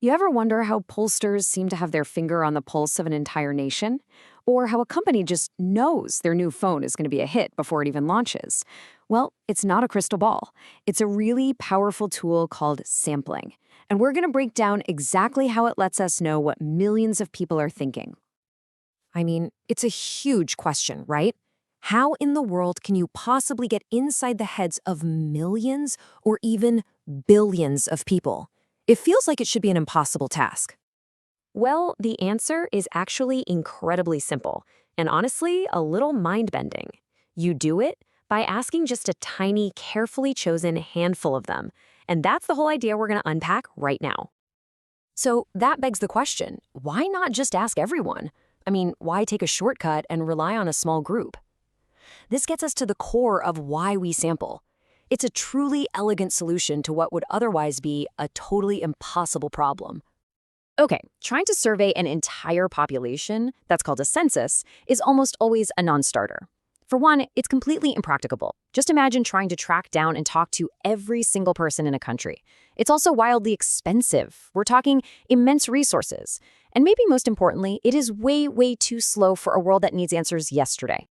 You ever wonder how pollsters seem to have their finger on the pulse of an entire nation? Or how a company just knows their new phone is going to be a hit before it even launches? Well, it's not a crystal ball. It's a really powerful tool called sampling. And we're going to break down exactly how it lets us know what millions of people are thinking. I mean, it's a huge question, right? How in the world can you possibly get inside the heads of millions or even billions of people? It feels like it should be an impossible task. Well, the answer is actually incredibly simple, and honestly, a little mind-bending. You do it by asking just a tiny, carefully chosen handful of them, and that's the whole idea we're going to unpack right now. So that begs the question, why not just ask everyone? I mean, why take a shortcut and rely on a small group? This gets us to the core of why we sample. It's a truly elegant solution to what would otherwise be a totally impossible problem. Okay, trying to survey an entire population, that's called a census, is almost always a non-starter. For one, it's completely impracticable. Just imagine trying to track down and talk to every single person in a country. It's also wildly expensive. We're talking immense resources. And maybe most importantly, it is way, way too slow for a world that needs answers yesterday.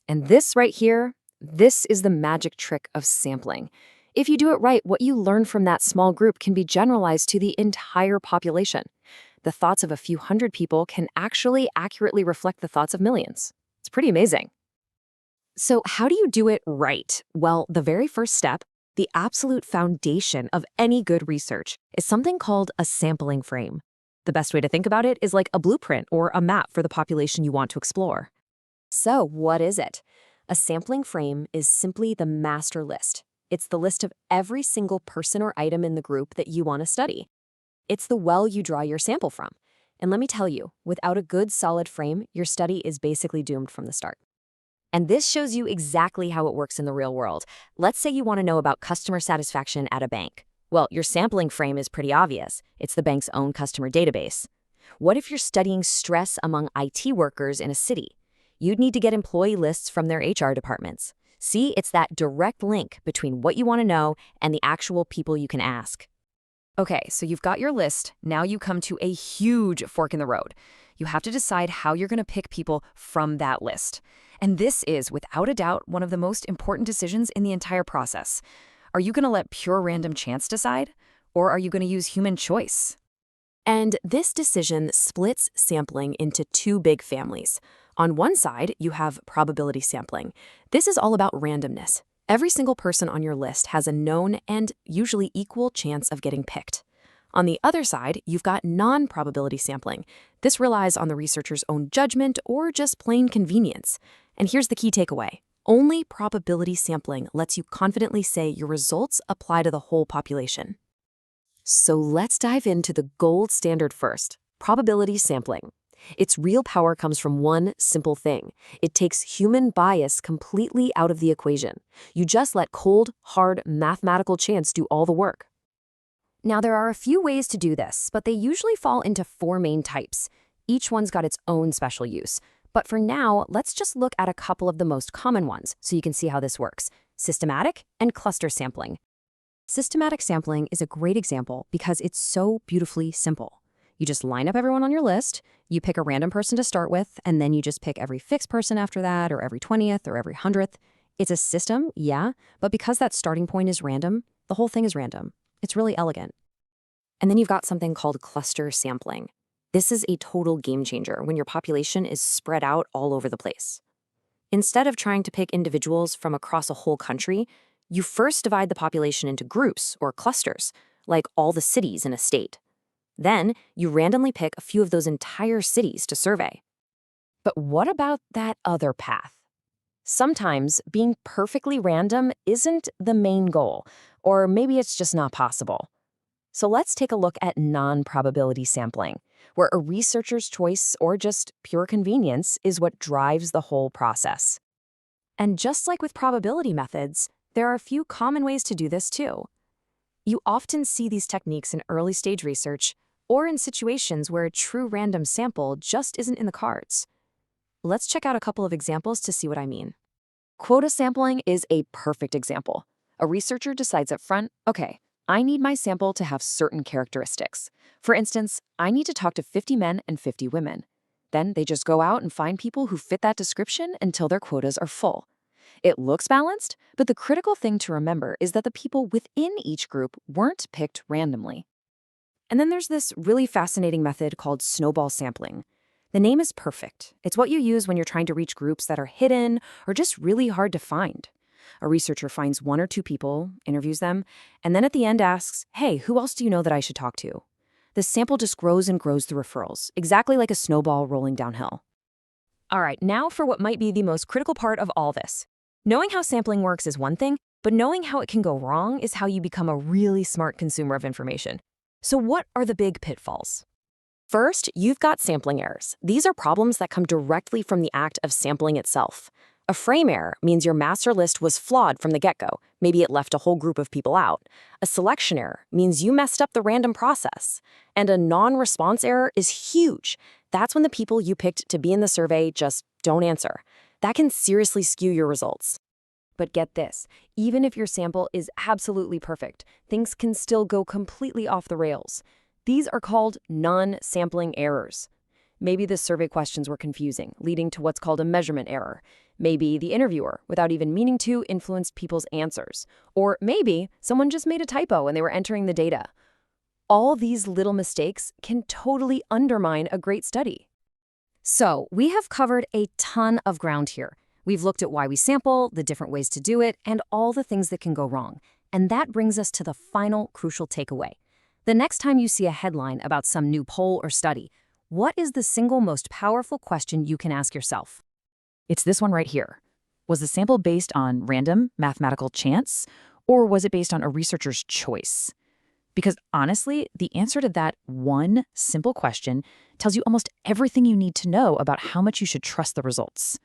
And this right here, this is the magic trick of sampling. If you do it right, what you learn from that small group can be generalized to the entire population. The thoughts of a few hundred people can actually accurately reflect the thoughts of millions. It's pretty amazing. So how do you do it right? Well, the very first step, the absolute foundation of any good research, is something called a sampling frame. The best way to think about it is like a blueprint or a map for the population you want to explore. So what is it? A sampling frame is simply the master list. It's the list of every single person or item in the group that you want to study. It's the well you draw your sample from. And let me tell you, without a good solid frame, your study is basically doomed from the start. And this shows you exactly how it works in the real world. Let's say you want to know about customer satisfaction at a bank. Well, your sampling frame is pretty obvious. It's the bank's own customer database. What if you're studying stress among IT workers in a city? You'd need to get employee lists from their HR departments. See, it's that direct link between what you want to know and the actual people you can ask. Okay, so you've got your list. Now you come to a huge fork in the road. You have to decide how you're going to pick people from that list. And this is, without a doubt, one of the most important decisions in the entire process. Are you going to let pure random chance decide? Or are you going to use human choice? And this decision splits sampling into two big families. On one side, you have probability sampling. This is all about randomness. Every single person on your list has a known and usually equal chance of getting picked. On the other side, you've got non-probability sampling. This relies on the researcher's own judgment or just plain convenience. And here's the key takeaway. Only probability sampling lets you confidently say your results apply to the whole population. So let's dive into the gold standard first, probability sampling. Its real power comes from one simple thing. It takes human bias completely out of the equation. You just let cold, hard, mathematical chance do all the work. Now, there are a few ways to do this, but they usually fall into four main types. Each one's got its own special use. But for now, let's just look at a couple of the most common ones so you can see how this works. Systematic and cluster sampling. Systematic sampling is a great example because it's so beautifully simple. You just line up everyone on your list, you pick a random person to start with, and then you just pick every fixed person after that, or every 20th, or every 100th. It's a system, yeah, but because that starting point is random, the whole thing is random. It's really elegant. And then you've got something called cluster sampling. This is a total game changer when your population is spread out all over the place. Instead of trying to pick individuals from across a whole country, you first divide the population into groups or clusters, like all the cities in a state. Then you randomly pick a few of those entire cities to survey. But what about that other path? Sometimes being perfectly random isn't the main goal, or maybe it's just not possible. So let's take a look at non-probability sampling, where a researcher's choice or just pure convenience is what drives the whole process. And just like with probability methods, there are a few common ways to do this too. You often see these techniques in early-stage research or in situations where a true random sample just isn't in the cards. Let's check out a couple of examples to see what I mean. Quota sampling is a perfect example. A researcher decides up front, okay, I need my sample to have certain characteristics. For instance, I need to talk to 50 men and 50 women. Then they just go out and find people who fit that description until their quotas are full. It looks balanced, but the critical thing to remember is that the people within each group weren't picked randomly. And then there's this really fascinating method called snowball sampling. The name is perfect. It's what you use when you're trying to reach groups that are hidden or just really hard to find. A researcher finds 1 or 2 people, interviews them, and then at the end asks, hey, who else do you know that I should talk to? The sample just grows and grows through referrals, exactly like a snowball rolling downhill. All right, now for what might be the most critical part of all this. Knowing how sampling works is one thing, but knowing how it can go wrong is how you become a really smart consumer of information. So what are the big pitfalls? First, you've got sampling errors. These are problems that come directly from the act of sampling itself. A frame error means your master list was flawed from the get-go. Maybe it left a whole group of people out. A selection error means you messed up the random process. And a non-response error is huge. That's when the people you picked to be in the survey just don't answer. That can seriously skew your results. But get this, even if your sample is absolutely perfect, things can still go completely off the rails. These are called non-sampling errors. Maybe the survey questions were confusing, leading to what's called a measurement error. Maybe the interviewer, without even meaning to, influenced people's answers. Or maybe someone just made a typo when they were entering the data. All these little mistakes can totally undermine a great study. So, we have covered a ton of ground here. We've looked at why we sample, the different ways to do it, and all the things that can go wrong. And that brings us to the final crucial takeaway. The next time you see a headline about some new poll or study, what is the single most powerful question you can ask yourself? It's this one right here. Was the sample based on random mathematical chance, or was it based on a researcher's choice? Because honestly, the answer to that one simple question tells you almost everything you need to know about how much you should trust the results.